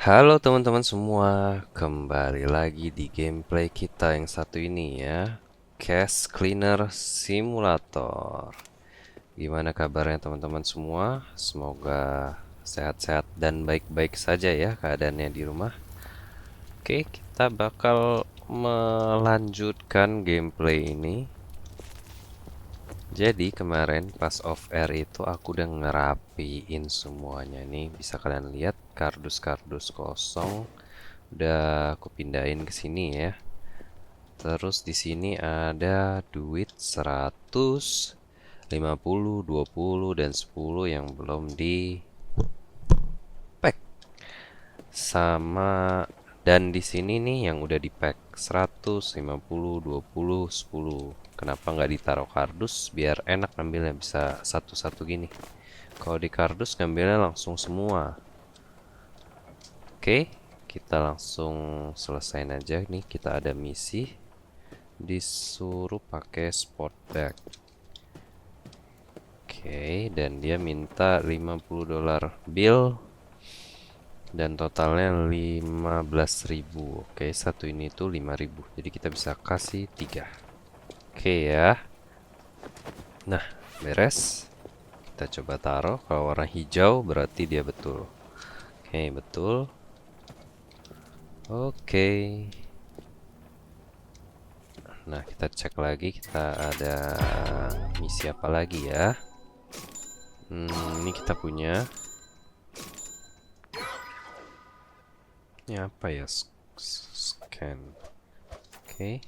Halo teman-teman semua, kembali lagi di gameplay kita yang satu ini ya, Cash Cleaner Simulator. Gimana kabarnya teman-teman semua? Semoga sehat-sehat dan baik-baik saja ya keadaannya di rumah. Oke, kita bakal melanjutkan gameplay ini. Jadi kemarin pas off air itu aku udah ngerapiin semuanya nih. Bisa kalian lihat kardus-kardus kosong udah aku pindahin ke sini ya. Terus di sini ada duit 100, 50, 20 dan 10 yang belum di pack. Sama dan di sini nih yang udah di pack 100, 50, 20, 10. Kenapa nggak ditaruh kardus biar enak ngambilnya bisa satu-satu gini. Kalau di kardus ngambilnya langsung semua. Oke, kita langsung selesain aja nih. Kita ada misi disuruh pakai sport bag. Oke, dan dia minta 50 dolar bill dan totalnya 15.000. Oke, satu ini tuh 5.000. Jadi kita bisa kasih 3. Oke ya. Nah, beres. Kita coba taruh. Kalau warna hijau berarti dia betul. Oke, betul. Oke. Nah, kita cek lagi. Kita ada misi apa lagi ya? Ini kita punya. Ini apa ya? Scan. Oke.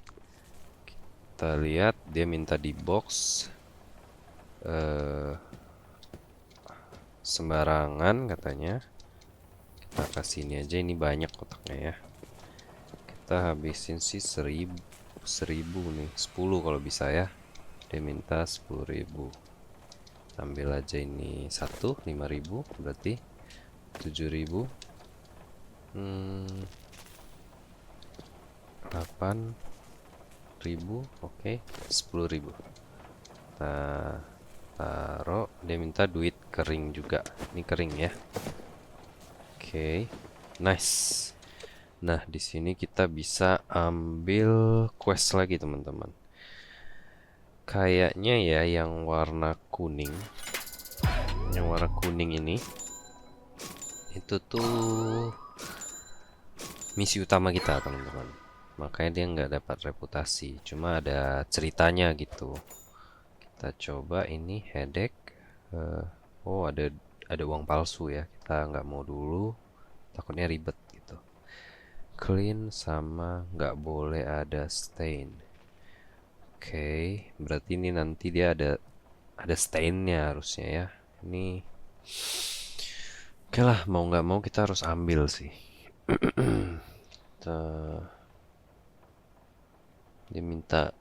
Kita lihat dia minta di box eh, sembarangan katanya. Kita kasih ini aja, ini banyak kotaknya ya. Kita habisin sih 1000 nih, 10 kalau bisa ya. Dia minta 10.000. Ambil aja ini satu 5.000 berarti 7.000. 8.000, oke, 10.000. Nah, taruh. Dia minta duit kering juga. Ini kering ya. Oke, nice. Nah, di sini kita bisa ambil quest lagi, teman-teman. Kayaknya ya yang warna kuning. Yang warna kuning ini itu tuh misi utama kita, teman-teman. Makanya dia nggak dapat reputasi, cuma ada ceritanya gitu. Kita coba ini headache. Oh, ada uang palsu ya. Kita nggak mau dulu, takutnya ribet gitu. Clean sama nggak boleh ada stain. Oke, berarti ini nanti dia ada stainnya harusnya ya. Ini oke lah, mau nggak mau kita harus ambil sih. Dia minta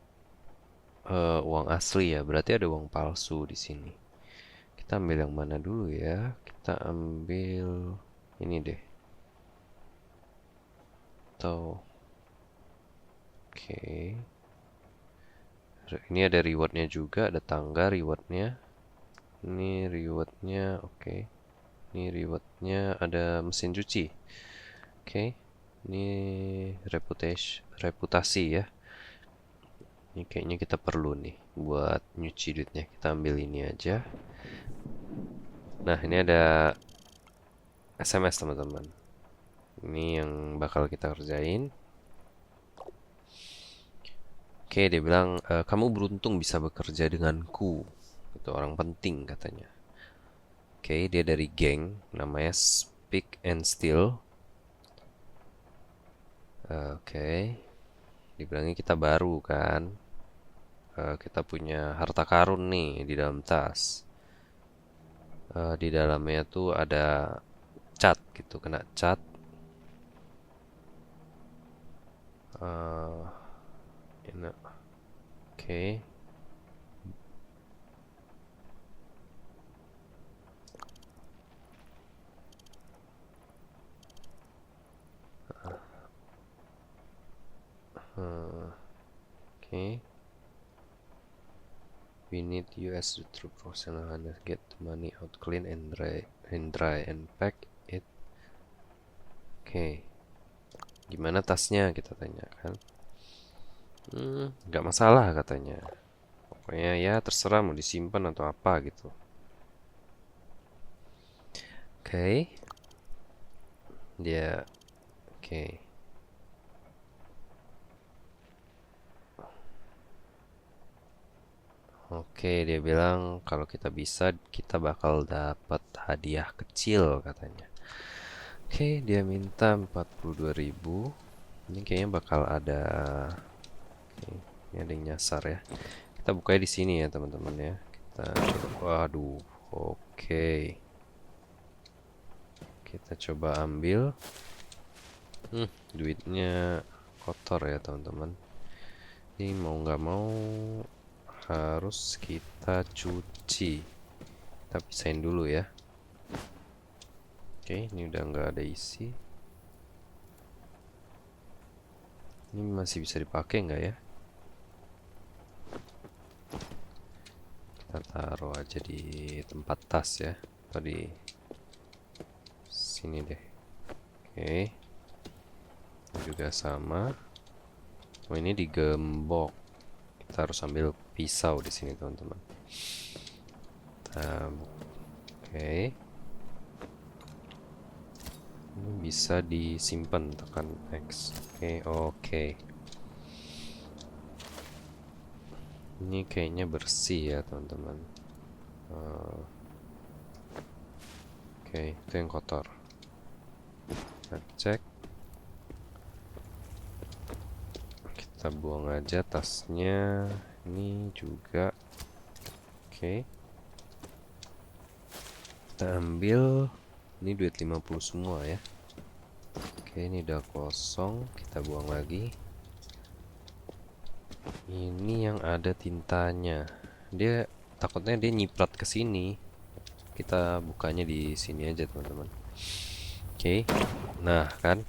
uang asli ya, berarti ada uang palsu di sini. Kita ambil yang mana dulu ya? Kita ambil ini deh. Atau oke. Ini ada rewardnya juga, ada tangga rewardnya. Ini rewardnya, oke. Ini rewardnya ada mesin cuci. Oke. Ini reputasi ya. Ini kayaknya kita perlu nih buat nyuci duitnya. Kita ambil ini aja. Nah, ini ada SMS teman-teman. Ini yang bakal kita kerjain. Oke, dia bilang kamu beruntung bisa bekerja denganku. Itu orang penting katanya. Oke, dia dari geng namanya Speak and Steal. Oke, dibilangnya kita baru kan. Kita punya harta karun nih di dalam tas. Di dalamnya tuh ada cat gitu, kena cat. Eh, ini, oke. Oke. We need you as the true professional hunter. Get the money out clean and dry and pack it. Oke, gimana tasnya kita tanya kan. Nggak masalah katanya. Pokoknya ya terserah mau disimpan atau apa gitu. Oke, dia oke. Oke, dia bilang kalau kita bisa kita bakal dapat hadiah kecil katanya. Oke, dia minta 42.000. Ini kayaknya bakal ada. Oke, ini ada yang nyasar ya. Kita bukanya di sini ya teman-teman ya. Kita waduh. Oke. Kita coba ambil. Duitnya kotor ya teman-teman. Ini mau nggak mau harus kita cuci. Kita pisahin dulu ya. Oke, ini udah nggak ada isi. Ini masih bisa dipakai nggak ya? Kita taruh aja di tempat tas ya. Atau di sini deh. Oke. Ini juga sama. Oh, ini digembok. Kita harus ambil pisau di sini teman-teman. Oke. Ini bisa disimpan, tekan X. Oke. Ini kayaknya bersih ya teman-teman. Oke, itu yang kotor. Kita cek. Kita buang aja tasnya. Ini juga. Oke. Kita ambil. Ini duit 50 semua ya. Oke, ini udah kosong. Kita buang lagi. Ini yang ada tintanya. Dia takutnya dia nyiprat ke sini. Kita bukanya di sini aja, teman-teman. Oke. Nah, kan.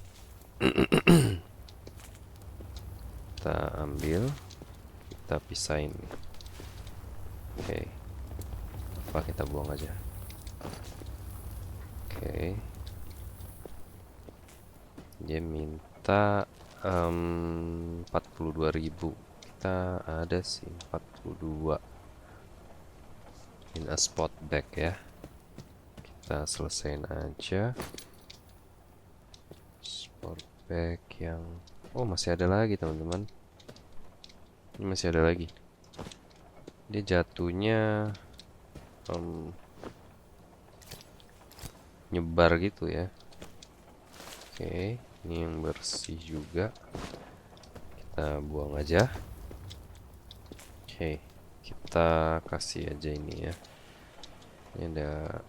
Kita ambil. Kita pisahin. Oke. Apa kita buang aja. Oke. Dia minta 42.000. Kita ada sih 42 in a spot bag ya. Kita selesain aja spot bag yang masih ada lagi teman-teman. Ini masih ada lagi. Dia jatuhnya nyebar gitu ya. Oke, ini yang bersih juga. Kita buang aja. Oke, kita kasih aja ini ya. Ini ada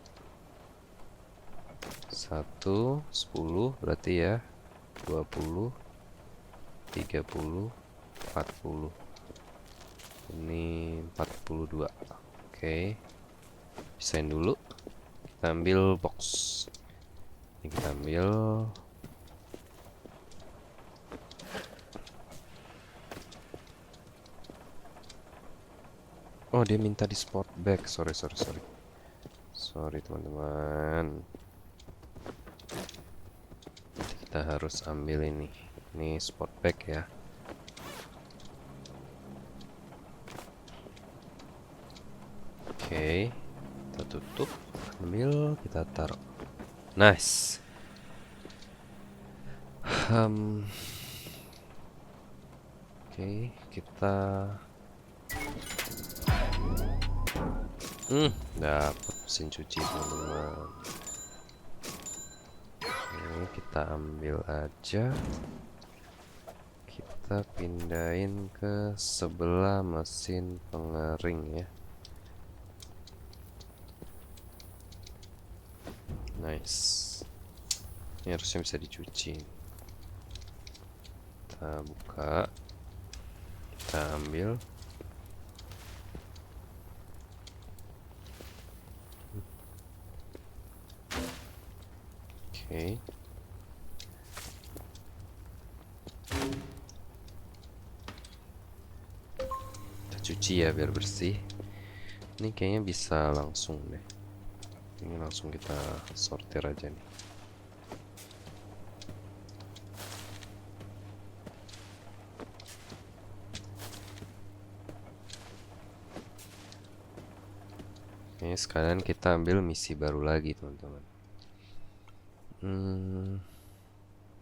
1, 10 berarti ya. 20, 30, 40. Ini 42. Oke. Pisahin dulu. Kita ambil box. Ini kita ambil. Oh, dia minta di sport bag. Sorry. Sorry teman-teman. Kita harus ambil ini. Ini sport bag ya. Oke. Kita tutup. Ambil, kita taruh. Nice. Oke, kita dapat mesin cuci teman-teman. Ini kita ambil aja. Kita pindahin ke sebelah mesin pengering ya. Nice. Ini harusnya bisa dicuci. Kita buka. Kita ambil. Oke. Kita cuci ya biar bersih. Ini kayaknya bisa langsung deh. Ini langsung kita sortir aja nih. Oke, sekalian kita ambil misi baru lagi teman-teman.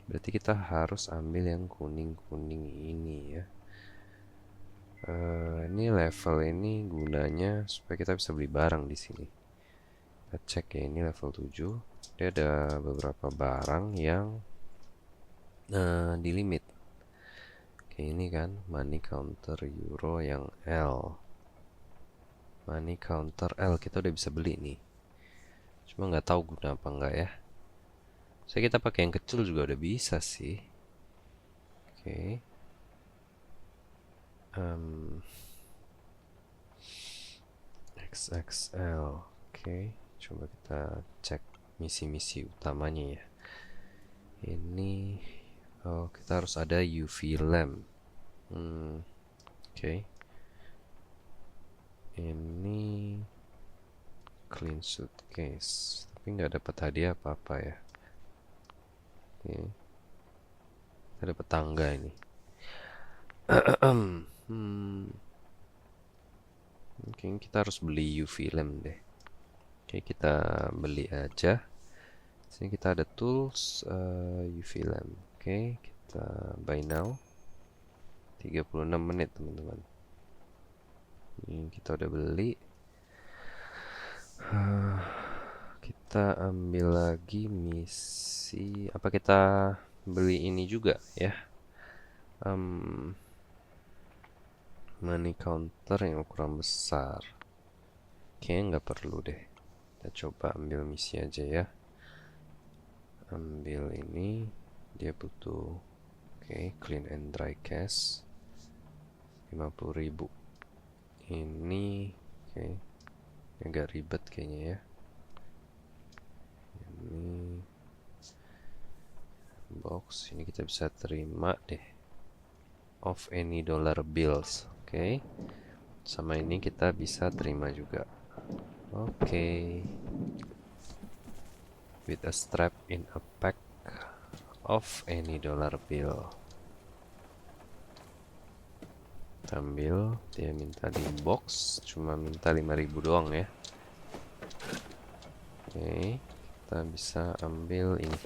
Berarti kita harus ambil yang kuning-kuning ini ya. Ini level ini gunanya supaya kita bisa beli barang di sini. Kita cek ya, ini level 7. Dia ada beberapa barang yang di limit. Kayak ini kan, money counter euro yang L. Money counter L kita udah bisa beli nih. Cuma nggak tahu guna apa enggak ya. Saya kita pakai yang kecil juga udah bisa sih. Oke. XXL. Oke, coba kita cek misi-misi utamanya ya. Ini kita harus ada UV lamp. Oke. Ini clean suitcase, tapi nggak dapat hadiah apa-apa ya. Oke. Kita dapat tangga ini. Mungkin kita harus beli UV lamp deh. Oke, kita beli aja. Sini kita ada tools UV lamp. Oke, kita buy now. 36 menit teman-teman. Ini kita udah beli. Kita ambil lagi misi. Apa kita beli ini juga ya? Money counter yang ukuran besar. Kayaknya nggak perlu deh. Kita coba ambil misi aja ya. Ambil ini. Dia butuh clean and dry cash 50.000. Ini agak ribet kayaknya ya. Ini box ini kita bisa terima deh. Of any dollar bills. Sama ini kita bisa terima juga. With a strap in a pack of any dollar bill. Kita ambil, dia minta di box, cuma minta 5.000 doang ya. Kita bisa ambil ini.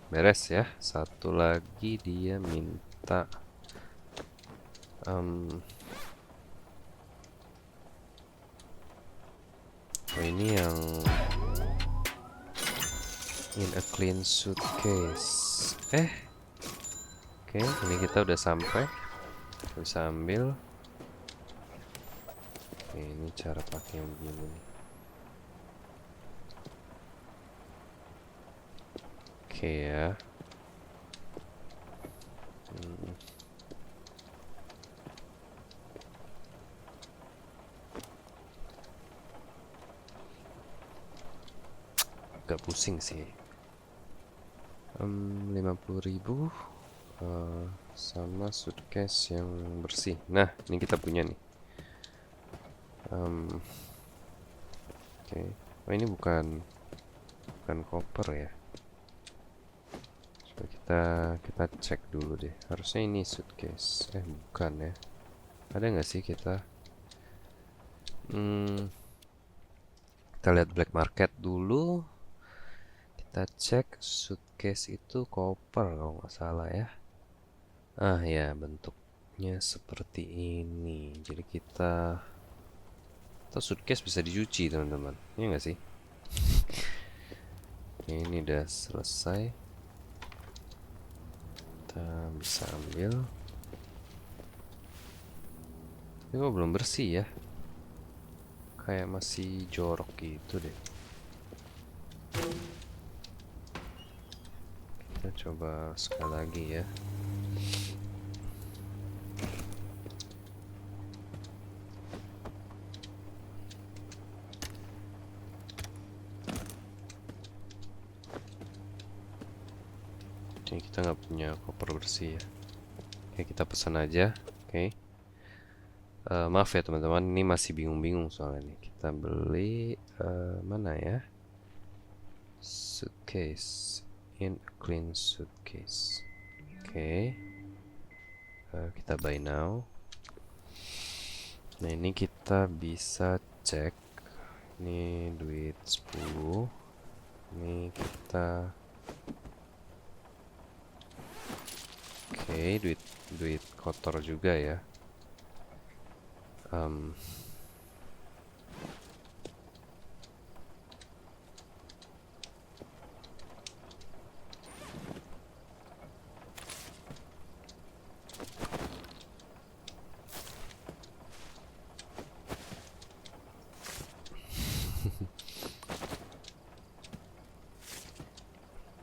Beres ya. Satu lagi dia minta ini yang in a clean suitcase. Ini kita udah sampai. Kita bisa ambil. Ini cara pakai yang begini nih. Ya. Agak pusing sih. 50.000 sama suitcase yang bersih. Nah, ini kita punya nih. Oh, ini bukan koper ya. Kita cek dulu deh. Harusnya ini suitcase. Bukan ya. Ada nggak sih kita? Kita lihat black market dulu. Kita cek suitcase itu koper kalau nggak salah ya. Ya, bentuknya seperti ini. Jadi atau suitcase bisa dicuci teman-teman. Iya nggak sih? Ini udah selesai. Kita bisa ambil. Ini kok belum bersih ya? Kayak masih jorok gitu deh. Kita coba sekali lagi ya. Kita nggak punya koper bersih ya. Kita pesan aja. Maaf ya teman-teman, ini masih bingung-bingung soalnya nih. Kita beli mana ya? Suitcase in a clean suitcase. Kita buy now. Nah, ini kita bisa cek. Ini duit 10. Ini kita oke, duit kotor juga ya.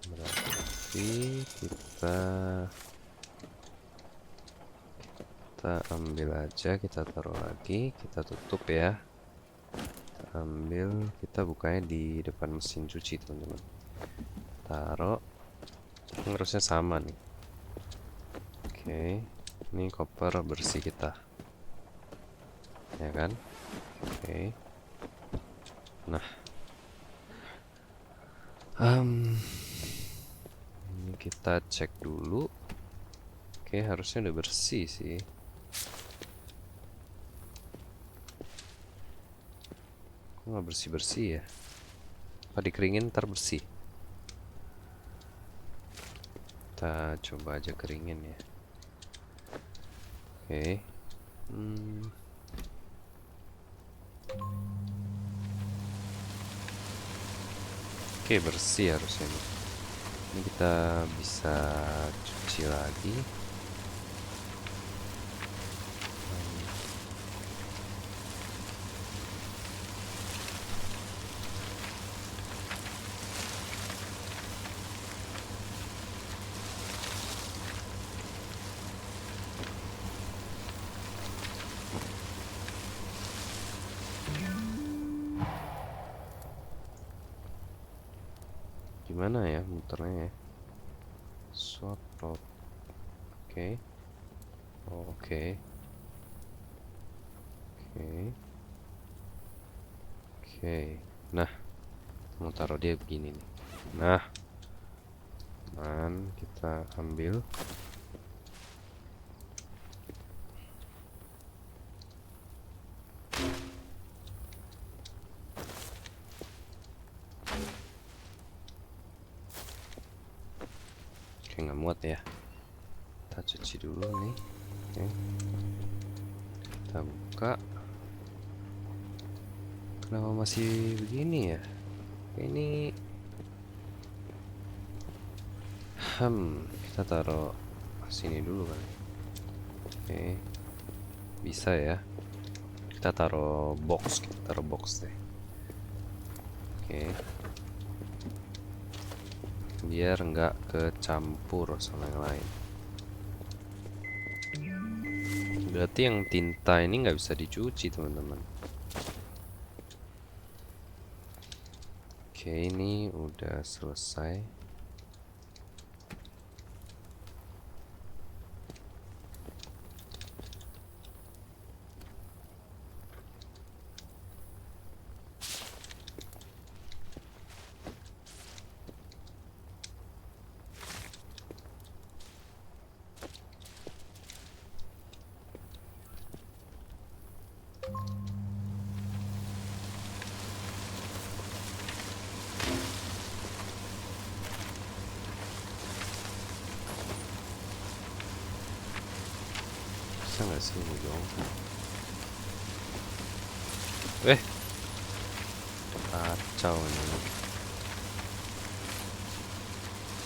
Berarti kita ambil aja, kita taruh lagi, kita tutup ya. Kita ambil, kita bukanya di depan mesin cuci teman-teman. Taruh, harusnya sama nih. Oke, ini koper bersih kita, ya kan? Oke. Nah, ini kita cek dulu. Oke, harusnya udah bersih sih. Kok nggak bersih-bersih ya? Apa dikeringin ntar bersih? Kita coba aja keringin ya. Oke. Oke, bersih harusnya nih. Ini kita bisa cuci lagi. Gimana ya muternya ya? Swap road. Oke. Oh, oke. Oke. Nah, mau taruh dia begini nih. Nah, kita ambil. Oke, nggak muat ya. Kita cuci dulu nih. Oke. Kita buka. Kenapa masih begini ya? Ini kita taruh sini dulu kali. Oke. Bisa ya. Kita taruh box deh. Oke. Biar nggak kecampur sama yang lain. Berarti yang tinta ini nggak bisa dicuci teman-teman. Oke, ini udah selesai. Bisa nggak sih ini dong? Kacau ini.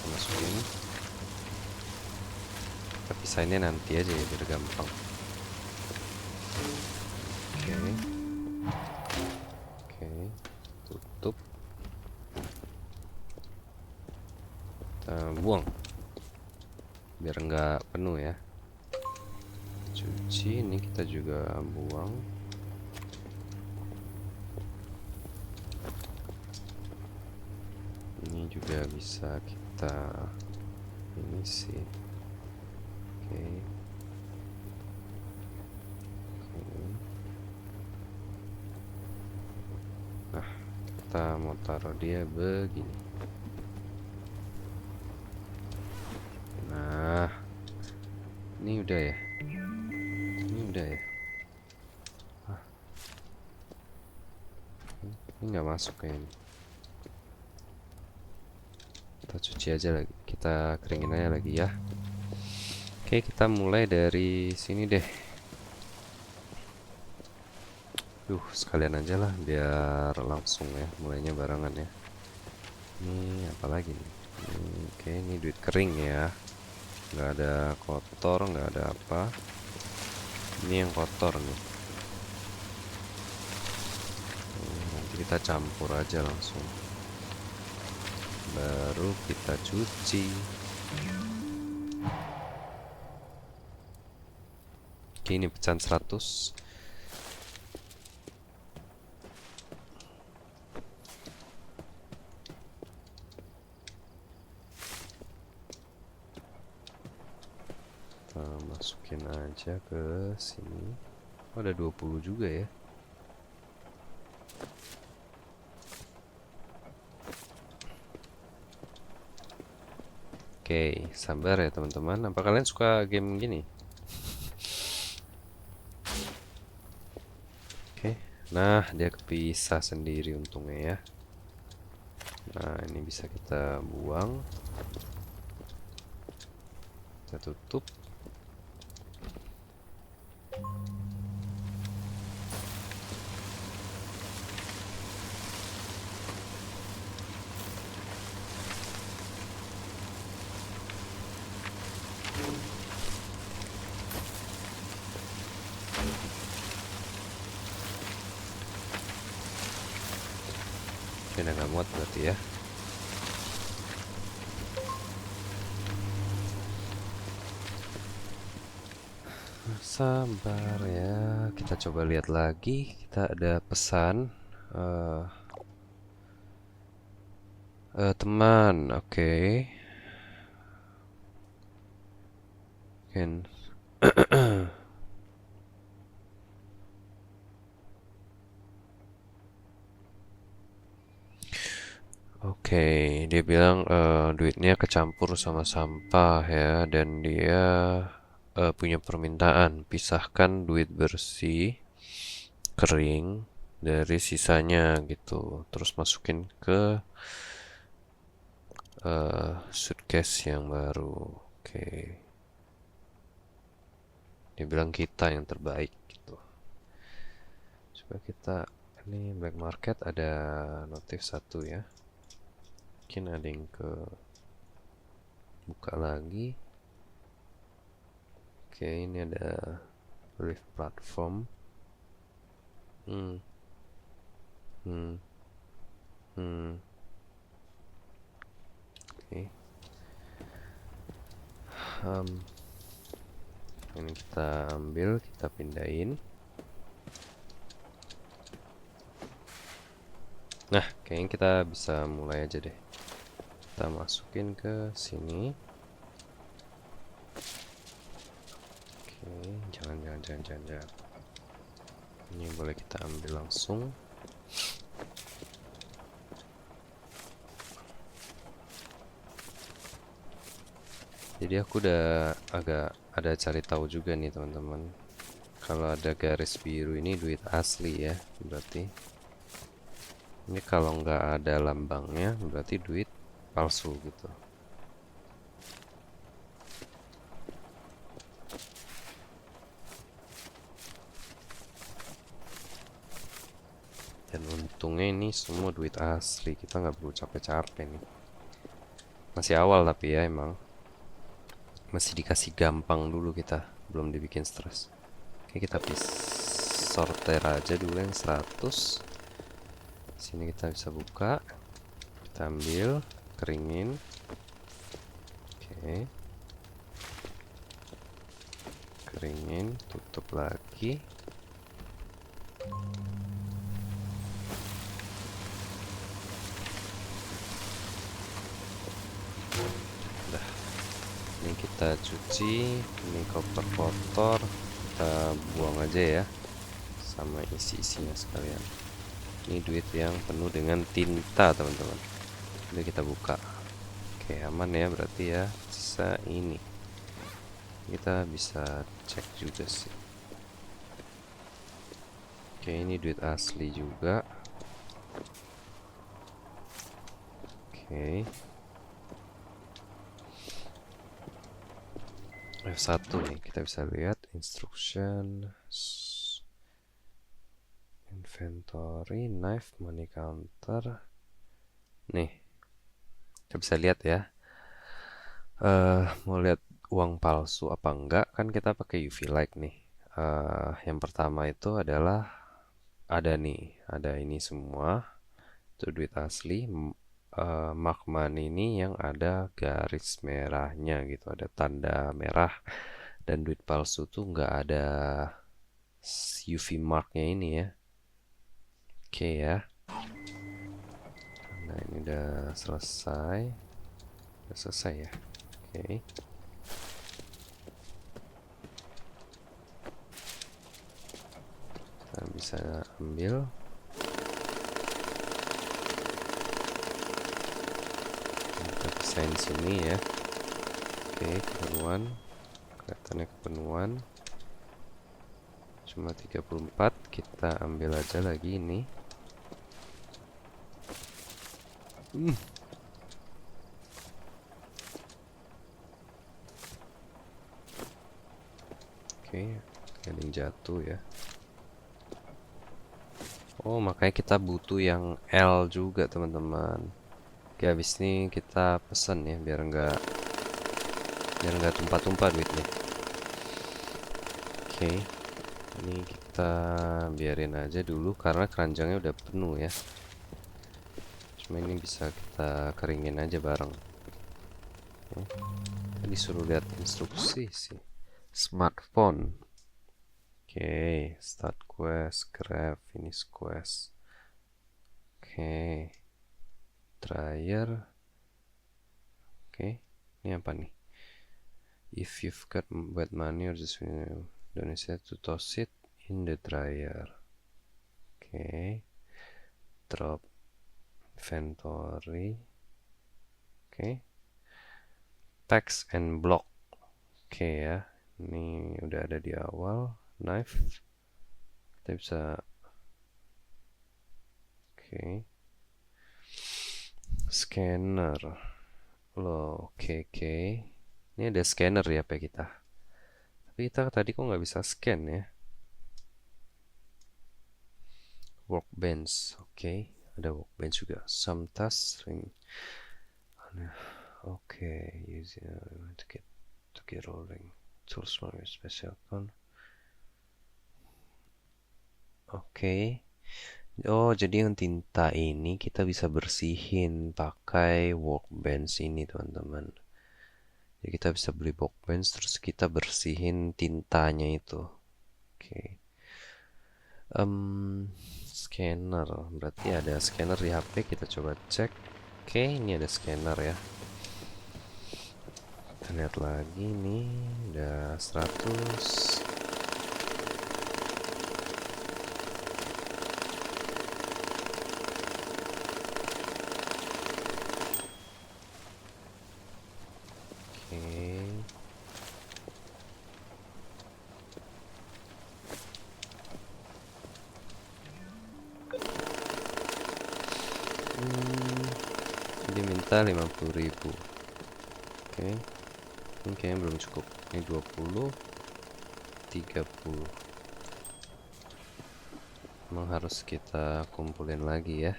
Masukin. Kita pisahinnya nanti aja ya biar gampang. Oke. Tutup. Kita buang. Biar nggak penuh ya. Cuci, ini kita juga buang. Ini juga bisa kita ini sih. Oke. Nah, kita mau taruh dia begini. Nah, ini udah ya. Ini nggak masuk kayaknya. Kita cuci aja lagi, kita keringin aja lagi ya. Oke, kita mulai dari sini deh. Sekalian aja lah biar langsung ya, mulainya barengan ya. Ini apa lagi nih? Oke, ini duit kering ya, nggak ada kotor, nggak ada apa. Ini yang kotor nih. Nanti kita campur aja langsung, baru kita cuci. Oke, ini pecahan 100. Kita masukin aja ke sini. Oh, ada 20 juga ya. Oke, sabar ya teman-teman. Apa kalian suka game gini? Oke, nah dia kepisah sendiri untungnya ya. Nah, ini bisa kita buang. Kita tutup. Oke, udah nggak muat berarti ya. Sabar ya, kita coba lihat lagi. Kita ada pesan. eh Teman, oke. Mungkin oke, dia bilang duitnya kecampur sama sampah ya, dan dia punya permintaan pisahkan duit bersih kering dari sisanya gitu, terus masukin ke suitcase yang baru. Oke, dia bilang kita yang terbaik gitu. Coba kita, ini black market ada notif satu ya, mungkin ada yang ke buka lagi. Oke, ini ada Rift platform. Hmm, hmm, hmm. Oke. Ini kita ambil, kita pindahin. Nah, kayaknya kita bisa mulai aja deh. Kita masukin ke sini. Oke, jangan. Ini boleh kita ambil langsung. Jadi aku udah agak ada cari tahu juga nih teman-teman. Kalau ada garis biru ini duit asli ya, berarti. Ini kalau nggak ada lambangnya berarti duit palsu gitu. Dan untungnya ini semua duit asli, kita nggak perlu capek-capek nih. Masih awal tapi ya emang masih dikasih gampang dulu, kita belum dibikin stres. Oke, kita bisa sorter aja dulu yang 100. Sini kita bisa buka, kita ambil, keringin. Oke, keringin, tutup lagi. Udah, ini kita cuci. Ini kotor-kotor kita buang aja ya, sama isi-isinya sekalian. Ini duit yang penuh dengan tinta teman-teman. Ini kita buka. Oke, aman ya berarti ya. Sisa ini kita bisa cek juga sih. Oke, ini duit asli juga. Oke. F1 nih, kita bisa lihat instruction, inventory, knife, money counter. Nih, kita bisa lihat ya. Mau lihat uang palsu apa enggak, kan kita pakai UV light nih. Yang pertama itu adalah ada nih, ada ini semua. Itu duit asli. Mark money ini yang ada garis merahnya gitu, ada tanda merah. Dan duit palsu tuh nggak ada UV marknya ini ya. Oke ya. Nah ini udah selesai. Udah selesai ya. Oke. Kita bisa ambil. Kita desain sini ya. Oke, kepenuhan. Kelihatannya kepenuhan. Cuma 34. Kita ambil aja lagi ini. Oke, ada yang jatuh ya. Oh, makanya kita butuh yang L juga, teman-teman. Oke, habis ini kita pesen ya, biar nggak tumpah-tumpah duitnya. Oke, ini kita biarin aja dulu karena keranjangnya udah penuh ya. Cuma ini bisa kita keringin aja bareng. Tadi suruh lihat instruksi sih. Smartphone. Oke, start quest, grab, finish quest. Oke, dryer. Oke, ini apa nih? If you've got wet money or just don't hesitate to toss it in the dryer. Oke, drop inventory. Oke, text and block. Oke ya, ini udah ada di awal. Knife, kita bisa. Oke, scanner. Loh, oke. Ini ada scanner ya HP kita. Tapi kita tadi kok nggak bisa scan ya. Workbench, oke. Ada workbench juga. Some task ring. Oke, use to get rolling. Tools from your special account. Oke. Oh, jadi yang tinta ini kita bisa bersihin pakai workbench ini, teman-teman. Jadi kita bisa beli workbench terus kita bersihin tintanya itu. Oke. Scanner, berarti ada scanner di HP, kita coba cek. Oke, ini ada scanner ya. Kita lihat lagi nih, udah 100. Dia minta 50.000. Oke. Ini kayaknya belum cukup. Ini 20, 30. Memang harus kita kumpulin lagi ya.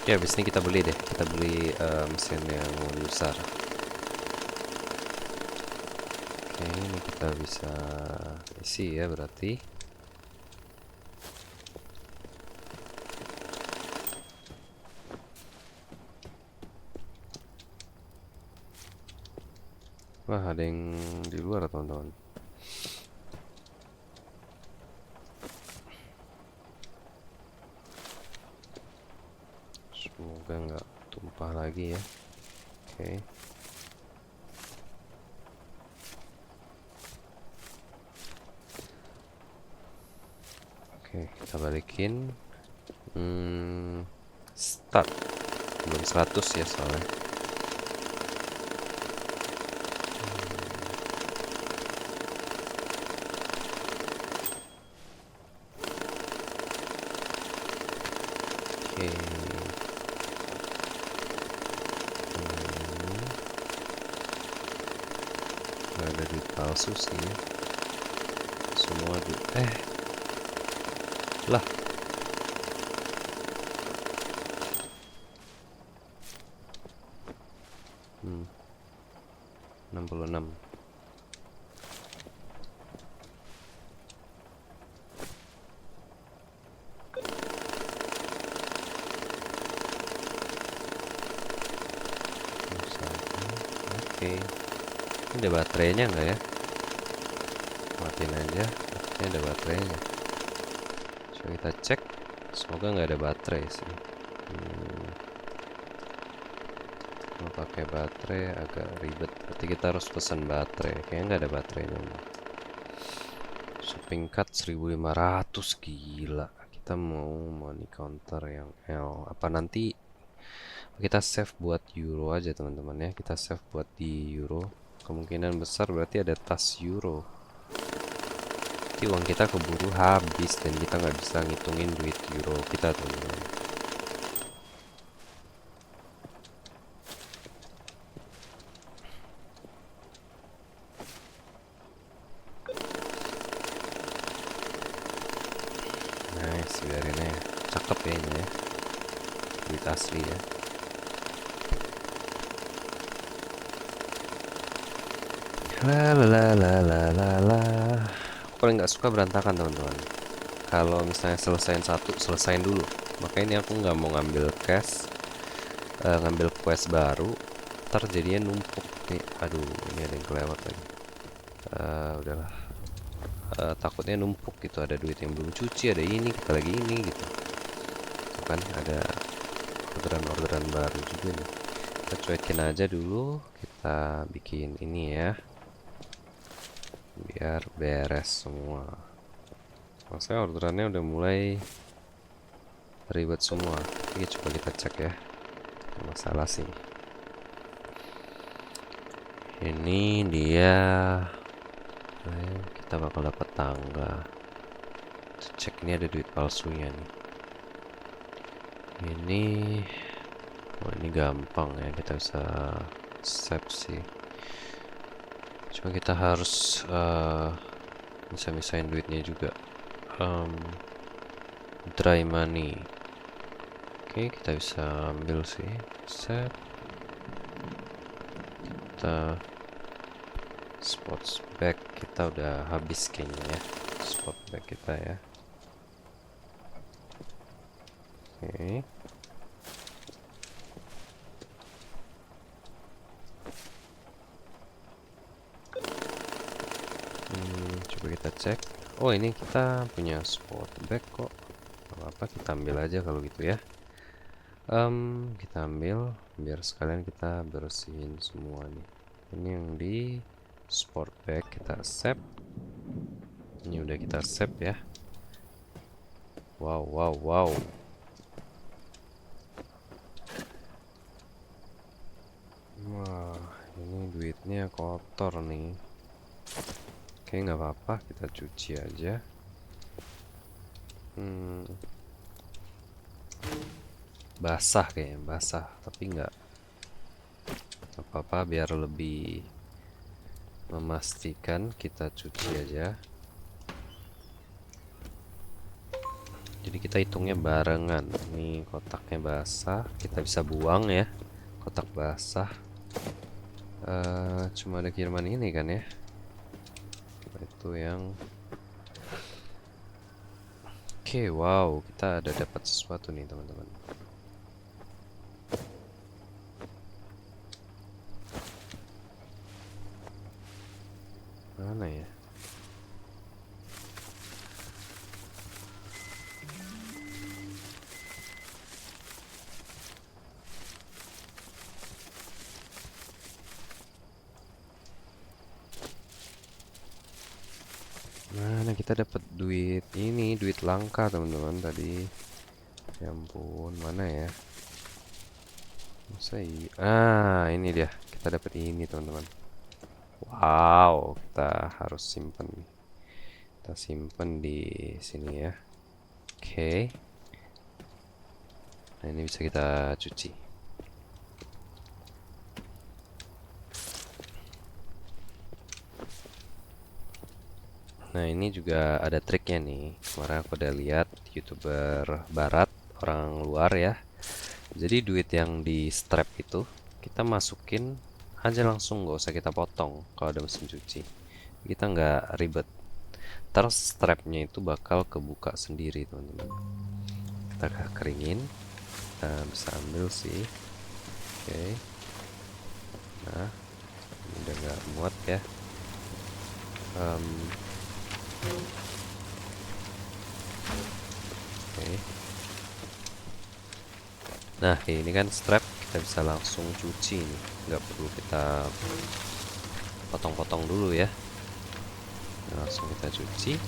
Ya, habis ini kita beli deh. Kita beli mesin yang lebih besar. Oke, ini kita bisa isi ya berarti. Wah, ada yang di luar teman-teman. Semoga nggak tumpah lagi ya. Oke. Oke, kita balikin. Start. Belum 100 ya soalnya. Oke. Nggak ada duit palsu sih. Semua duit. Lah. 66. Oke. Ini ada baterainya nggak ya? Matiin aja. Ini ada baterainya. Coba kita cek. Semoga nggak ada baterai sih. Kalau pakai baterai agak ribet. Berarti kita harus pesan baterai. Kayaknya nggak ada baterainya. Shopping cart 1500, gila. Kita mau money counter yang L. Apa nanti kita save buat euro aja teman-teman ya. Kita save buat di euro. Kemungkinan besar berarti ada tas euro. Nanti uang kita keburu habis dan kita nggak bisa ngitungin duit euro kita teman-teman. Nice, biarin ya. Cakep ya ini ya. Duit asli ya. La la la la la la. Aku paling nggak suka berantakan teman-teman. Kalau misalnya selesaiin satu, selesaiin dulu. Makanya ini aku nggak mau ngambil cash, ngambil quest baru. Ntar jadinya numpuk nih. Aduh, ini ada yang kelewat lagi. Udahlah. Takutnya numpuk gitu. Ada duit yang belum cuci, ada ini, kita lagi ini gitu. Tuh kan ada orderan-orderan baru juga nih. Kita cuekin aja dulu. Kita bikin ini ya. Biar beres semua. Maksudnya orderannya udah mulai ribet semua. Ini coba kita cek ya. Masalah sih. Ini dia. Kita bakal dapat tangga. Cek ini ada duit palsunya nih. Ini gampang ya, kita bisa save sih. Cuma kita harus bisa misahin duitnya juga. Dry money. Oke, kita bisa ambil sih. Set. Kita sports bag kita udah habis kayaknya ya. Sport bag kita ya. Oke. Coba kita cek. Oh, ini kita punya sport bag kok. Apa kita ambil aja kalau gitu ya. Kita ambil biar sekalian kita bersihin semua nih. Ini yang di sport bag kita save. Ini udah kita save ya. Wow, wow, wow. Wah, ini duitnya kotor nih. Oke, nggak apa-apa, kita cuci aja. Basah kayaknya, basah, tapi nggak apa-apa, biar lebih memastikan kita cuci aja. Jadi kita hitungnya barengan. Ini kotaknya basah, kita bisa buang ya. Kotak basah. Cuma ada kiriman ini kan ya. Itu yang Oke, wow, kita ada dapat sesuatu nih teman-teman. Mana ya? Mana kita dapat duit ini, duit langka teman-teman tadi. Ya ampun, mana ya? Masa ini dia. Kita dapat ini teman-teman. Wow, kita harus simpen. Kita simpen di sini ya. Oke. Nah, ini bisa kita cuci. Nah, ini juga ada triknya nih. Kemarin aku udah lihat YouTuber barat, orang luar ya. Jadi duit yang di strap itu kita masukin aja langsung, nggak usah kita potong kalau ada mesin cuci. Kita nggak ribet. Terus strapnya itu bakal kebuka sendiri, teman-teman. Kita keringin, kita bisa ambil sih. Oke. Nah, ini udah nggak muat ya. Oke. Nah, ini kan strap, kita bisa langsung cuci nih. Nggak perlu kita potong-potong dulu ya. Nah, langsung kita cuci.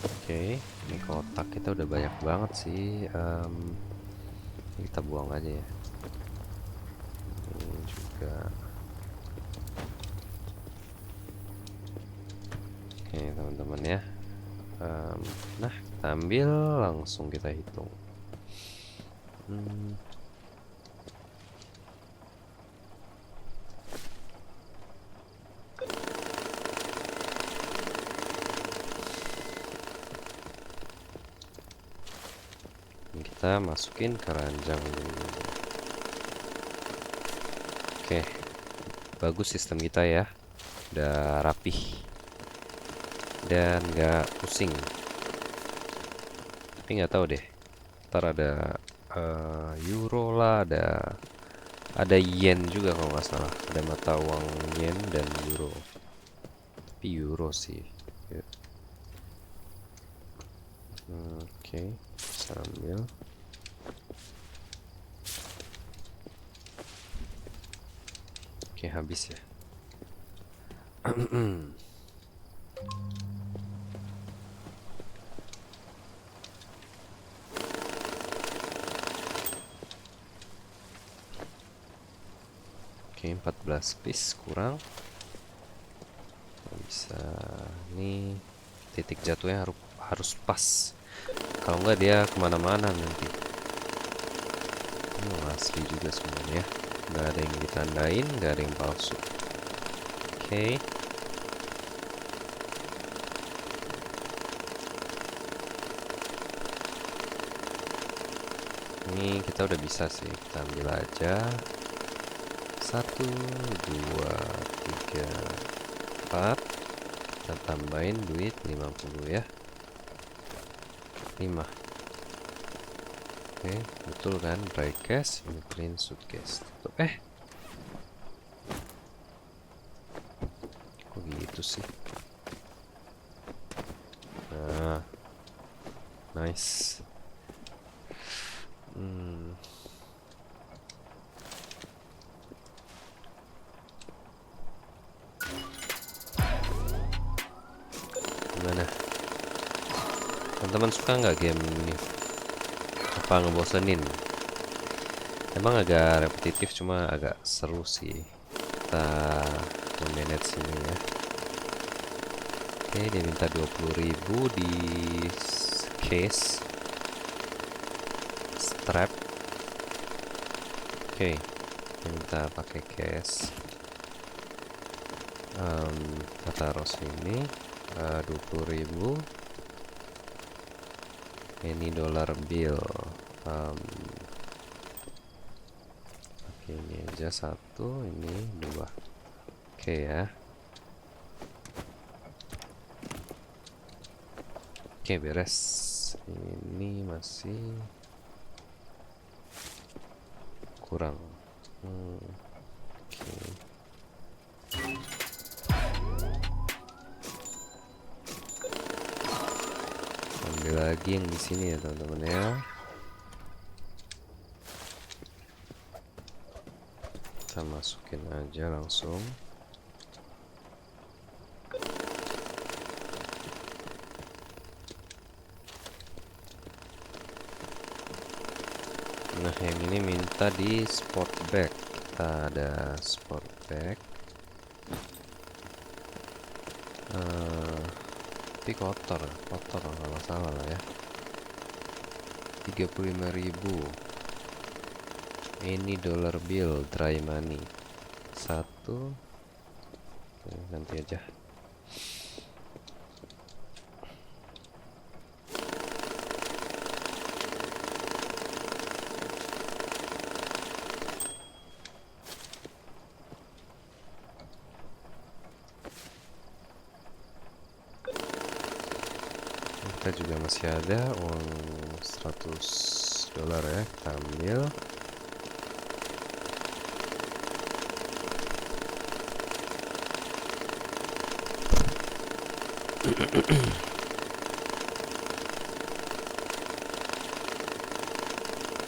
Oke, ini kotak kita udah banyak banget sih. Ini kita buang aja ya. Ini juga. Oke, teman-teman ya. Nah, kita ambil langsung kita hitung. Ini kita masukin keranjang dulu. Oke, bagus sistem kita ya. Udah rapih dan nggak pusing. Tapi nggak tahu deh. Ntar ada euro lah, ada yen juga kalau nggak salah. Ada mata uang yen dan euro. Tapi euro sih. Ya. Oke, sambil. Oke, habis ya. Oke, 14 piece kurang. Bisa nih, titik jatuhnya harus pas. Kalau nggak dia kemana-mana nanti. Ini asli juga semuanya. Nggak ada yang ditandain, nggak ada yang palsu. Oke. Ini kita udah bisa sih, kita ambil aja. 1, 2, 3, 4. Kita tambahin duit 50 ya. 5. Oke, betul kan? Dry cash, ini clean suitcase. Tutup. Kok gitu sih? Nah, nice. Gimana? Teman-teman suka nggak game ini? Apa ngebosenin? Emang agak repetitif, cuma agak seru sih. Kita manage ini ya. Oke, dia minta 20.000 di case strap. Oke, dia minta pakai case. Kita taruh sini 20.000. Ini dollar bill. Oke, ini aja 1, ini 2. Oke ya. Oke, beres. Ini masih kurang. Oke. Ambil lagi yang di sini ya, teman-teman ya. Kita masukin aja langsung. Nah, yang ini minta di sport bag. Kita ada sport bag. Tapi kotor kalau nggak salah lah ya. 35.000. Ini dollar bill dry money. Satu. Nanti aja. Kita juga masih ada uang 100 dolar ya, kita ambil.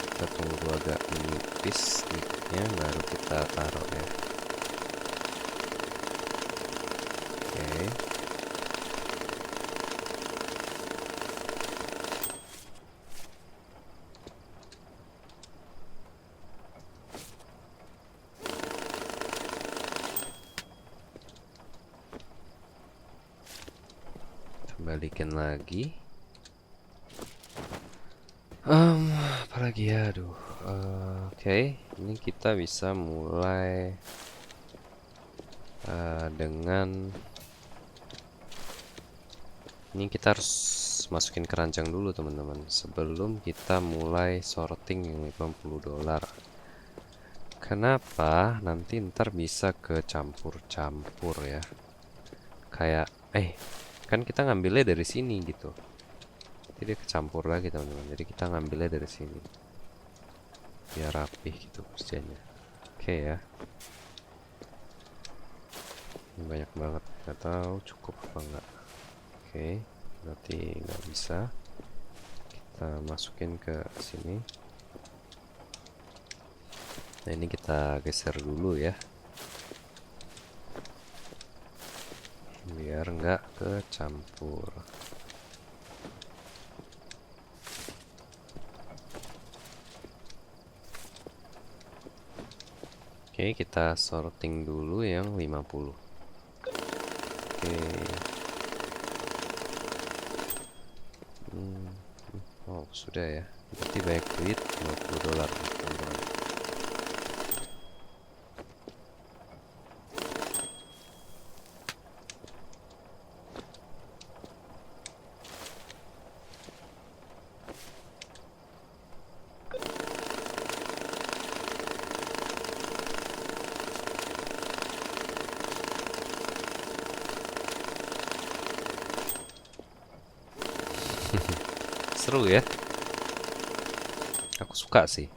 Kita tunggu agak menipis sedikitnya baru kita taruh ya. Oke. Balikin lagi. Apalagi ya, aduh. Oke, ini kita bisa mulai dengan ini kita harus masukin keranjang dulu teman-teman sebelum kita mulai sorting yang 50 dolar. Kenapa? Nanti ntar bisa kecampur-campur ya. Kayak kan kita ngambilnya dari sini gitu. Jadi kecampur lagi teman-teman. Jadi kita ngambilnya dari sini. Biar rapih gitu kerjanya. Oke ya. Ini banyak banget. Nggak tahu cukup apa enggak. Oke, berarti nggak bisa. Kita masukin ke sini. Nah ini kita geser dulu ya. Biar nggak kecampur. Oke, kita sorting dulu yang 50. Oke. Oh, sudah ya. Berarti banyak duit 50 dolar, teman-teman. Seru ya. Aku suka sih.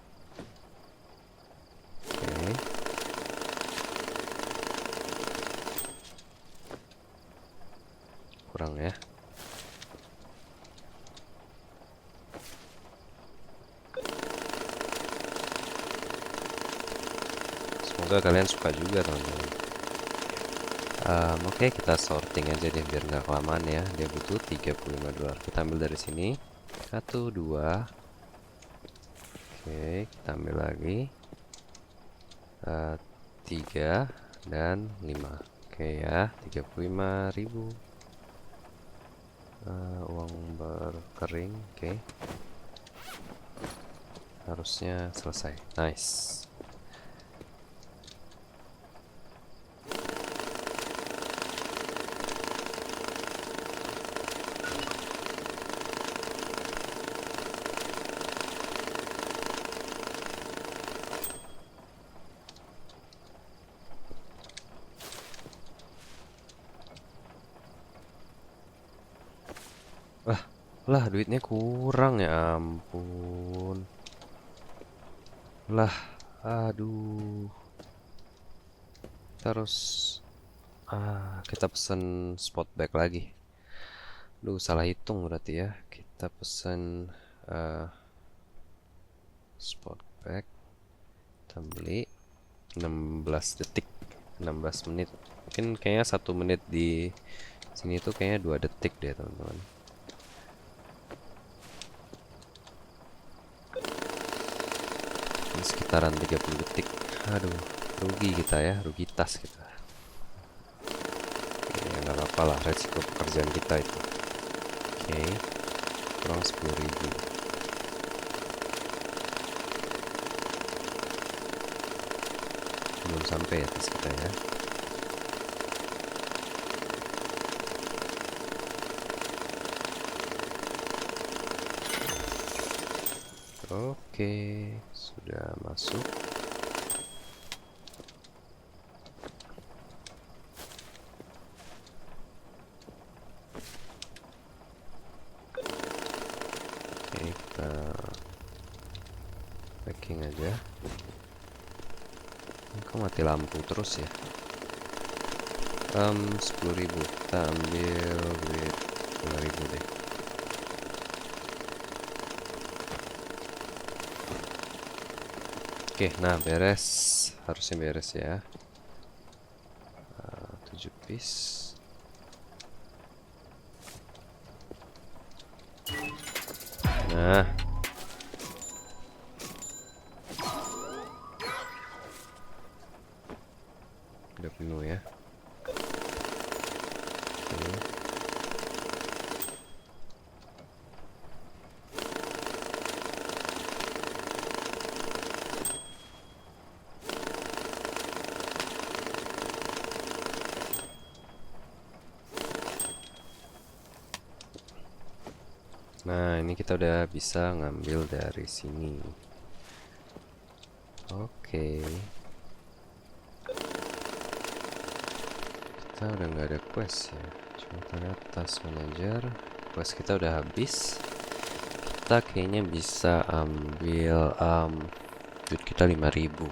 Oke. Kurang ya. Semoga kalian suka juga teman-teman. Oke, kita sorting aja deh biar nggak kelamaan ya. Dia butuh 35 dolar. Kita ambil dari sini. 1, 2. Oke, kita ambil lagi. 3 dan 5. Oke ya, 35.000. Uang berkering. Oke. Harusnya selesai. Nice. Lah, duitnya kurang ya ampun. Lah, aduh. Terus kita pesen spot bag lagi. Duh, salah hitung berarti ya. Kita pesen spot bag. Kita beli 16 detik, 16 menit. Mungkin kayaknya 1 menit di sini tuh kayaknya 2 detik deh, teman-teman. Ini sekitaran 30 detik. Aduh, rugi kita ya, rugi tas kita. Ya nggak apa-apa lah, resiko pekerjaan kita itu. Oke, kurang 10.000. Belum sampai ya tes kita ya. Oke, sudah masuk. Oke, kita packing aja. Kok mati lampu terus ya? 10.000. Kita ambil duit 2.000 deh. Oke, nah beres. Harusnya beres ya. 7 piece. Nah, udah penuh ya. Oke. Nah, ini kita udah bisa ngambil dari sini. Oke. Kita udah nggak ada quest ya. Cuma lihat task manager. Quest kita udah habis. Kita kayaknya bisa ambil duit kita 5.000.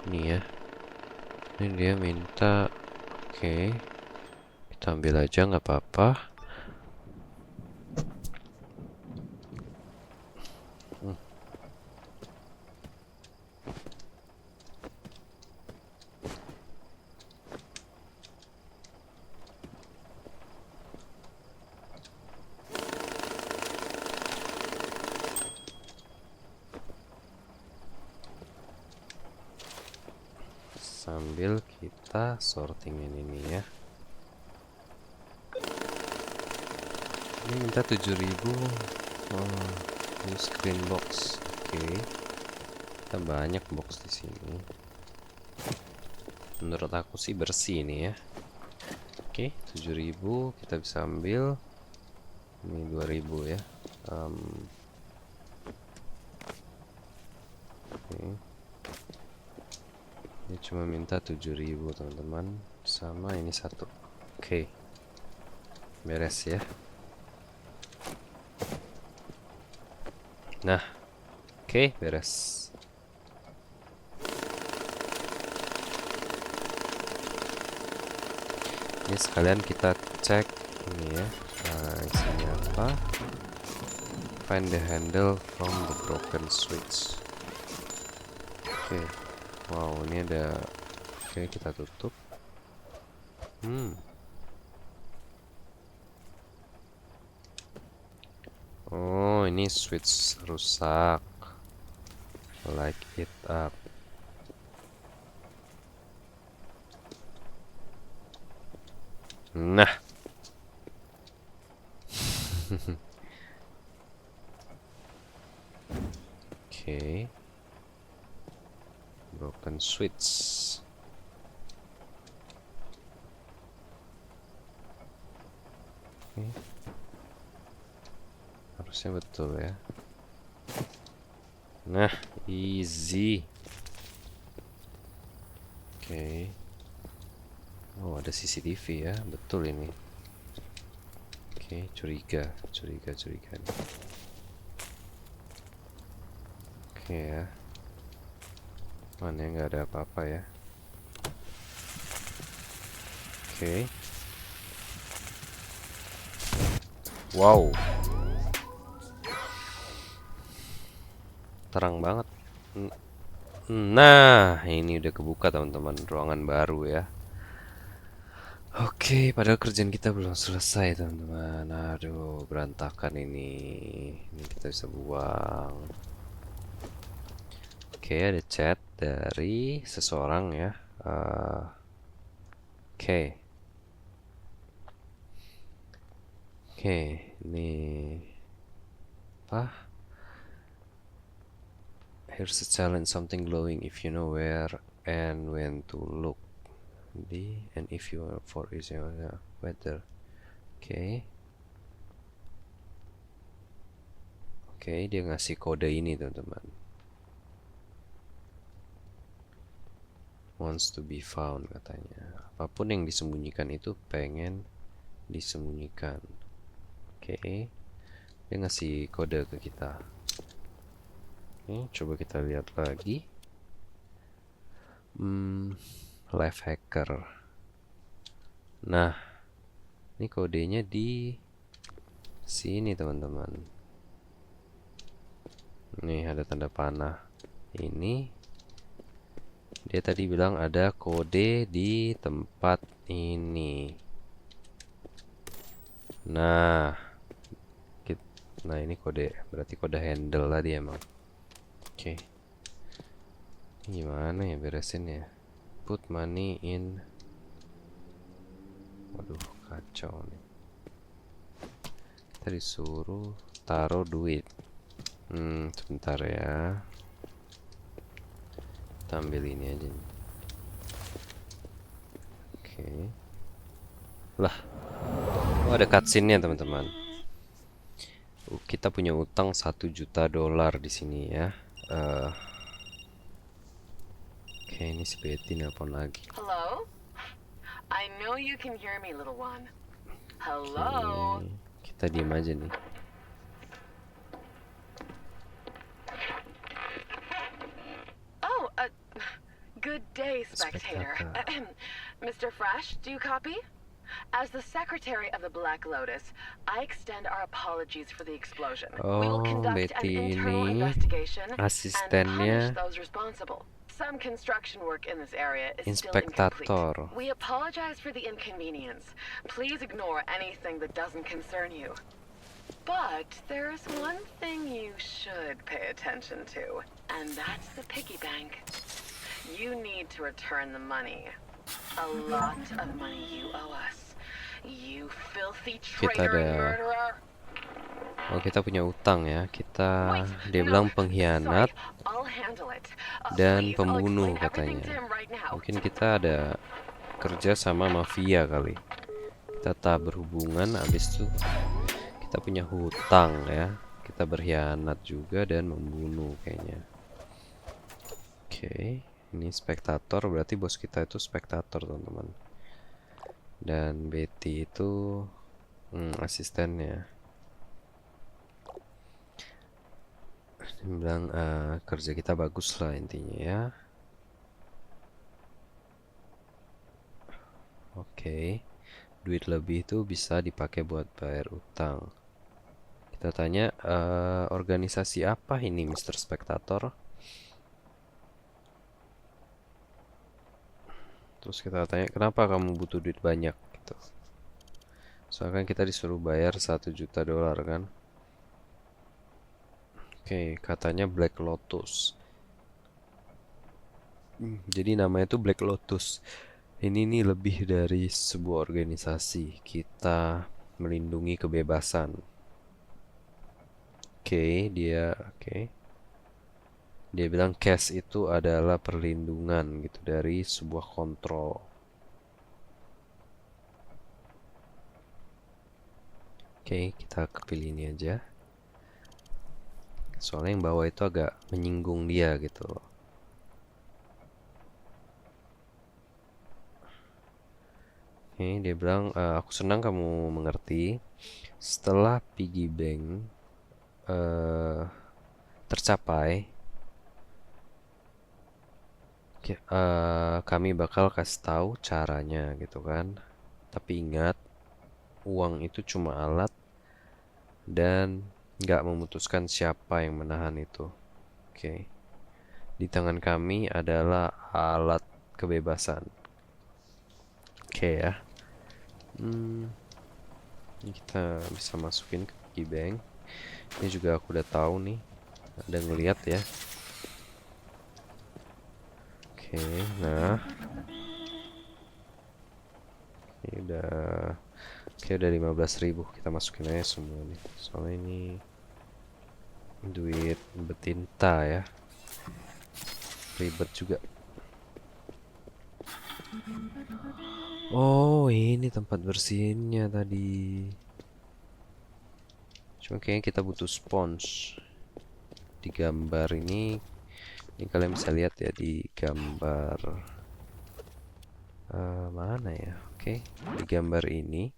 Ini ya. Ini dia minta. Oke. Kita ambil aja nggak apa-apa. Sambil kita sortingin ini ya. Ini minta 7.000. Oh, ini screen box. Oke. Kita banyak box di sini. Menurut aku sih bersih ini ya. Oke, 7.000 kita bisa ambil. Ini 2.000 ya. Oke. Ini cuma minta 7.000 teman-teman. Sama ini satu. Oke. Beres ya. Nah, oke, beres. Ini sekalian kita cek ini ya, isinya apa. Find the handle from the broken switch. Oke, wow, ini ada. Oke, kita tutup. Oh, ini switch rusak. Light it up. Nah. Oke. Broken switch. Oke. Harusnya betul ya. Nah, easy. Oke. Oh, ada CCTV ya, betul ini. Oke, curiga nih. Oke ya. Mana nggak ada apa-apa ya. Oke. Wow. Terang banget. Nah, ini udah kebuka teman-teman, ruangan baru ya. Oke, padahal kerjaan kita belum selesai teman-teman. Aduh, berantakan ini. Ini kita bisa buang. Oke, ada chat dari seseorang ya. Oke. Oke, ini apa? Here's a challenge, something glowing. If you know where and when to look. And if you are for is weather. Oke. Oke, dia ngasih kode ini teman-teman. Wants to be found katanya. Apapun yang disembunyikan itu pengen disembunyikan. Oke. Dia ngasih kode ke kita. Oke, coba kita lihat lagi. Life hacker. Nah, ini kodenya di sini teman-teman. Nih ada tanda panah. Ini dia tadi bilang ada kode di tempat ini. Nah, ini kode, berarti kode handle tadi emang. Oke. Ini gimana ya beresin ya? Put money in. Waduh, kacau nih. Kita disuruh taruh duit. Sebentar ya. Kita ambil ini aja nih. Oke. Lah. Oh, ada cutscene-nya teman-teman. Kita punya utang $1 juta di sini ya. Oke, ini si Betty nelpon lagi. Hello? I know you can hear me, little one. Hello? Kita diem aja nih. Oh, good day, spectator. Mr. Fresh, do you copy? As the secretary of the Black Lotus, I extend our apologies for the explosion. We will conduct an internal investigation and punish those responsible. Some construction work in this area is still incomplete. We apologize for the inconvenience. Please ignore anything that doesn't concern you. But there's one thing you should pay attention to, and that's the piggy bank. You need to return the money. A lot of money you owe us. You filthy traitor and murderer. Oh, kita punya utang ya. Dia bilang pengkhianat dan pembunuh katanya. Mungkin kita ada kerja sama mafia kali. Kita tak berhubungan, habis itu kita punya hutang ya. Kita berkhianat juga dan membunuh kayaknya. Oke, ini spektator, berarti bos kita itu spektator teman-teman. Dan Betty itu asistennya. Dia bilang kerja kita bagus lah intinya ya. Oke. Duit lebih itu bisa dipakai buat bayar utang. Kita tanya organisasi apa ini Mr. Spectator? Terus kita tanya kenapa kamu butuh duit banyak gitu. Soalnya kan kita disuruh bayar $1 juta kan. Oke, katanya Black Lotus. Jadi namanya itu Black Lotus. Ini nih lebih dari sebuah organisasi. Kita melindungi kebebasan. Oke. Dia bilang cash itu adalah perlindungan gitu dari sebuah kontrol. Oke, kita kepilih ini aja. Soalnya yang bawah itu agak menyinggung dia gitu loh. Oke, dia bilang aku senang kamu mengerti. Setelah piggy bank tercapai, kami bakal kasih tahu caranya gitu kan. Tapi ingat, uang itu cuma alat dan nggak memutuskan siapa yang menahan itu. Oke. Di tangan kami adalah alat kebebasan. Oke ya. Ini kita bisa masukin ke piggy bank. Ini juga aku udah tahu nih. Ada ngeliat ya. Oke, nah. Ini udah 15.000. Kita masukin aja semua nih. Soalnya ini duit betinta ya. ribet juga. Oh, ini tempat bersihinnya tadi. Cuma kayaknya kita butuh spons. Di gambar ini kalian bisa lihat ya di gambar mana ya? Oke, di gambar ini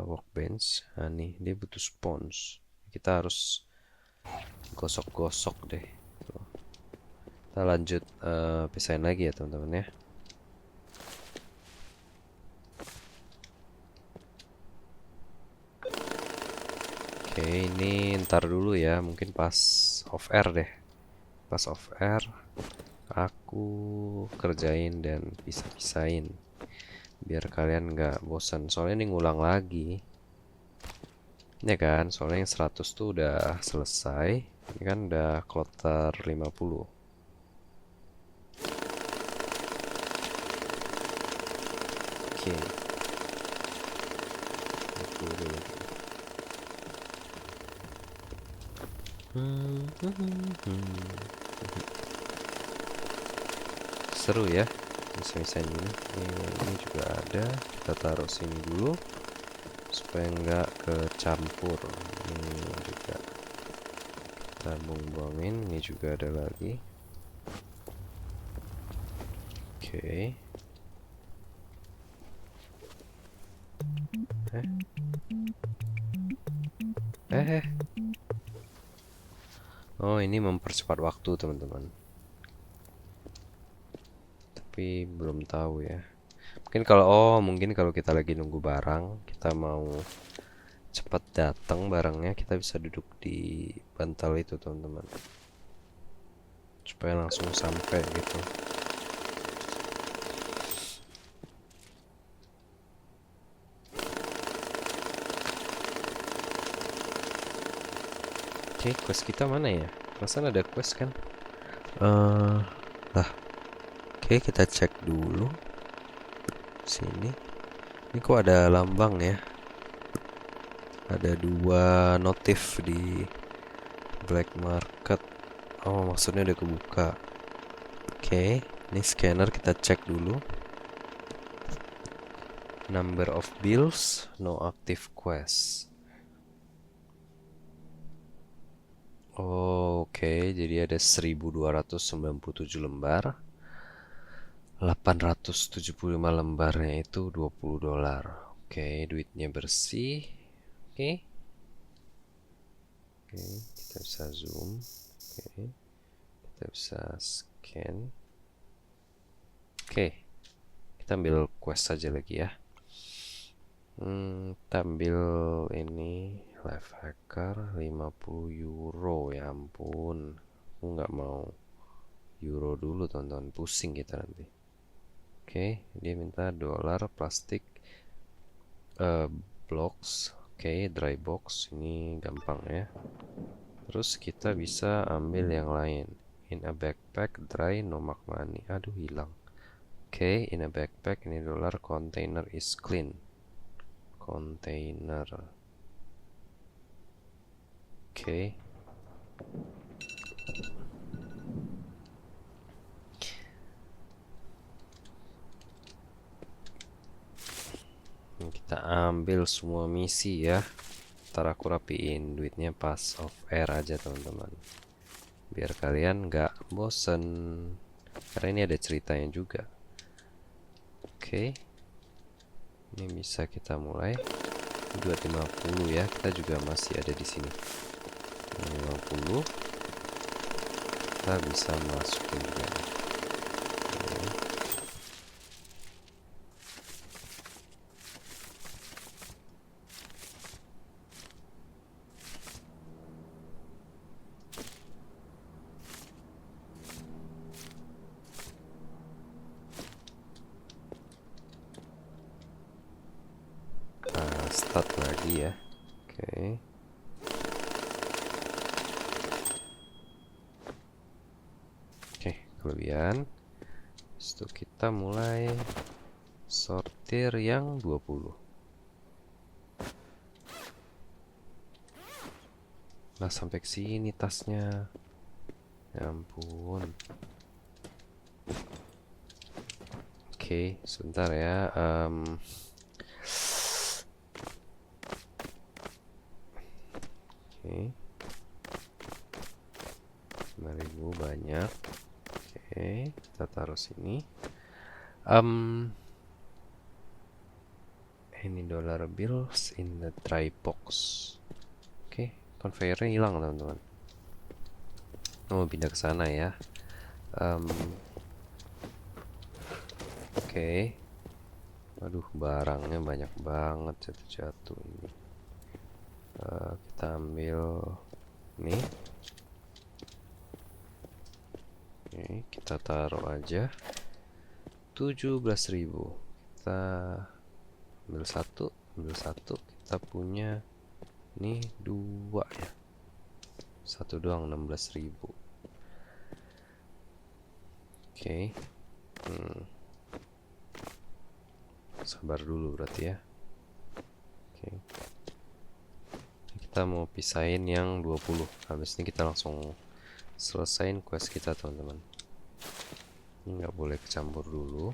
workbench. Nah, nih dia butuh spons. Kita harus gosok-gosok deh. Tuh. Kita lanjut pisahin lagi ya teman-teman ya. Oke, ini ntar dulu ya, mungkin pas off air deh. Pas off air aku kerjain dan pisah-pisahin biar kalian nggak bosan. Soalnya ini ngulang lagi. Ya kan, soalnya yang 100 tuh udah selesai. Ini kan udah kloter 50. Oke. 50 lagi. Seru ya bisa-bisa ini. Ini juga ada, kita taruh sini dulu supaya nggak kecampur. Ini juga kita buang-buangin. Ini juga ada lagi. Oke. Oh, ini mempercepat waktu teman-teman. Tapi belum tahu ya. Mungkin kalau kita lagi nunggu barang, kita mau cepat datang barangnya, kita bisa duduk di bantal itu teman-teman. Supaya langsung sampai gitu. Oke, quest kita mana ya? Perasaan ada quest kan? Lah, oke kita cek dulu. Sini. Ini kok ada lambang ya? Ada 2 notif di black market. Oh, maksudnya udah kebuka. Oke, ini scanner kita cek dulu. Number of bills, no active quest. Oke, jadi ada 1297 lembar. 875 lembarnya itu $20. Oke, duitnya bersih. Oke. Oke, kita bisa zoom. Oke. Kita bisa scan. Oke. Kita ambil quest saja lagi ya. Kita ambil ini life hacker 50 euro, ya ampun. Aku nggak mau euro dulu teman-teman, pusing kita nanti. Oke, dia minta dolar plastik blocks. Oke, dry box ini gampang ya. Terus kita bisa ambil yang lain. In a backpack dry no mark money. Aduh, hilang. Oke, in a backpack ini dolar container is clean. Container. Oke. Kita ambil semua misi ya. Ntar aku rapiin duitnya pas off air aja teman-teman. Biar kalian nggak bosen. Karena ini ada ceritanya juga. Oke. Ini bisa kita mulai. 250 ya. Kita juga masih ada di sini. 50. Kita bisa masukin juga. Start lagi ya. Oke. Oke, kelebihan. Setelah itu kita mulai sortir yang 20. Nah, sampai ke sini tasnya. Ya ampun. Oke, sebentar ya. Oke, 5.000 banyak. Oke, kita taruh sini. Any dollar bills in the dry box. Oke, conveyornya hilang teman-teman. Oh, pindah ke sana ya. Oke. Aduh, barangnya banyak banget jatuh-jatuh ini. Kita ambil nih. Oke, kita taruh aja 17.000. Kita ambil satu. Kita punya nih 2 ya. Satu doang 16.000. Oke. Sabar dulu berarti ya. Oke. Kita mau pisahin yang 20. Habis ini kita langsung selesain quest kita teman-teman. Ini nggak boleh kecampur dulu.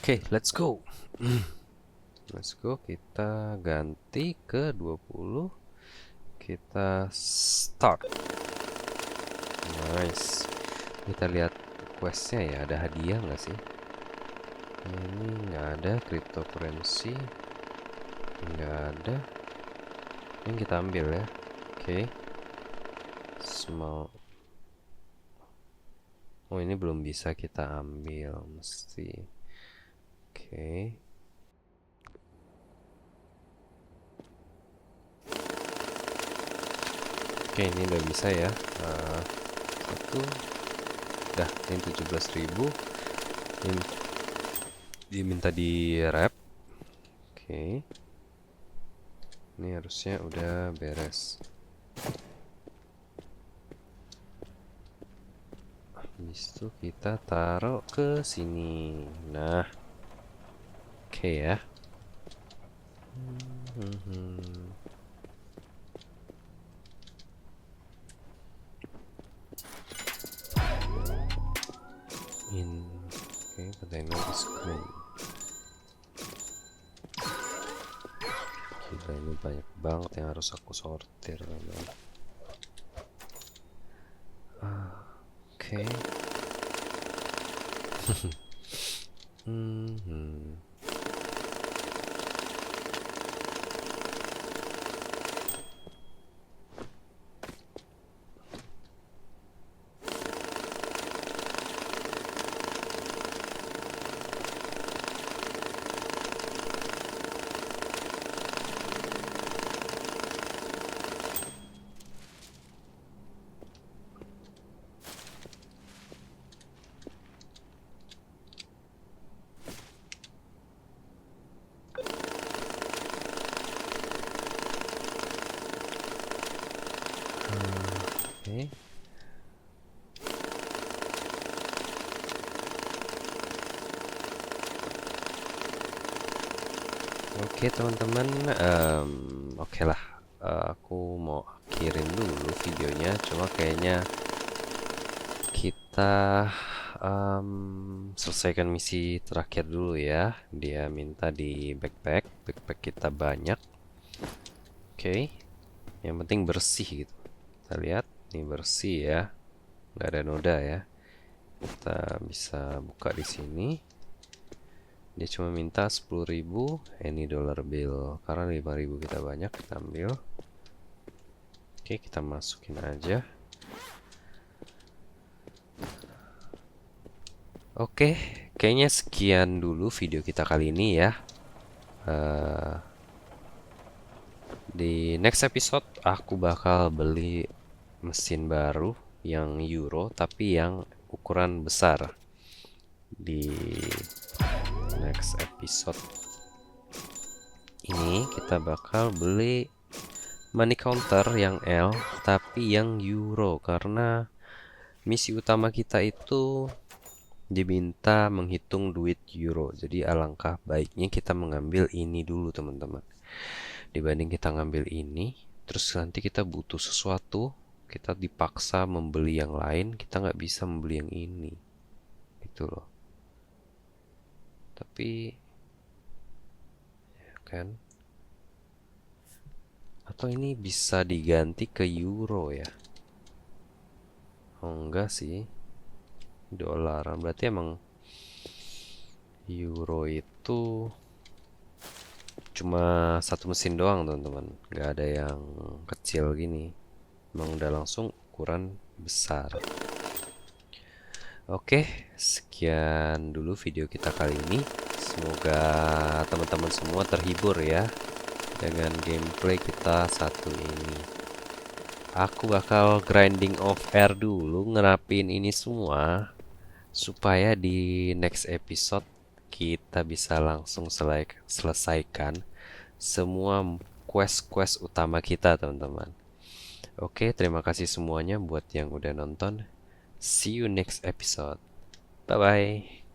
Oke, let's go. Let's go. Kita ganti ke 20. Kita start. Nice. Kita lihat questnya ya. Ada hadiah nggak sih? Ini nggak ada. Cryptocurrency nggak ada. Ini kita ambil ya. Oke. Small. Oh, ini belum bisa kita ambil. Mesti. Oke. Oke, ini udah bisa ya. Satu. Dah, ini 17.000. Ini diminta di wrap. Oke. Ini harusnya udah beres. Habis itu kita taruh ke sini. Nah. Oke ya. Oke, container is clean. Gila, ini banyak banget yang harus aku sortir. Oke. Oke. Oke teman-teman, oke lah, aku mau akhirin dulu videonya. Cuma kayaknya kita selesaikan misi terakhir dulu ya. Dia minta di backpack kita banyak. Oke, yang penting bersih gitu. Kita lihat, ini bersih ya, nggak ada noda ya. Kita bisa buka di sini. Dia cuma minta 10.000 any dollar bill. Karena 5.000 kita banyak, kita ambil. Oke, kita masukin aja. Oke, kayaknya sekian dulu video kita kali ini ya. Di next episode aku bakal beli mesin baru yang Euro tapi yang ukuran besar di next episode. ini kita bakal beli money counter yang L tapi yang euro, karena misi utama kita itu diminta menghitung duit euro. Jadi alangkah baiknya kita mengambil ini dulu teman-teman, dibanding kita ngambil ini terus nanti kita butuh sesuatu, kita dipaksa membeli yang lain, kita nggak bisa membeli yang ini gitu loh. Tapi ya kan, atau ini bisa diganti ke euro ya? Oh enggak sih, dolar. Berarti emang euro itu cuma satu mesin doang teman-teman, nggak ada yang kecil gini, emang udah langsung ukuran besar. Oke, sekian dulu video kita kali ini. Semoga teman-teman semua terhibur ya dengan gameplay kita satu ini. Aku bakal grinding off air dulu, ngerapin ini semua supaya di next episode kita bisa langsung selesaikan semua quest-quest utama kita teman-teman. Oke, terima kasih semuanya buat yang udah nonton. See you next episode. Bye bye.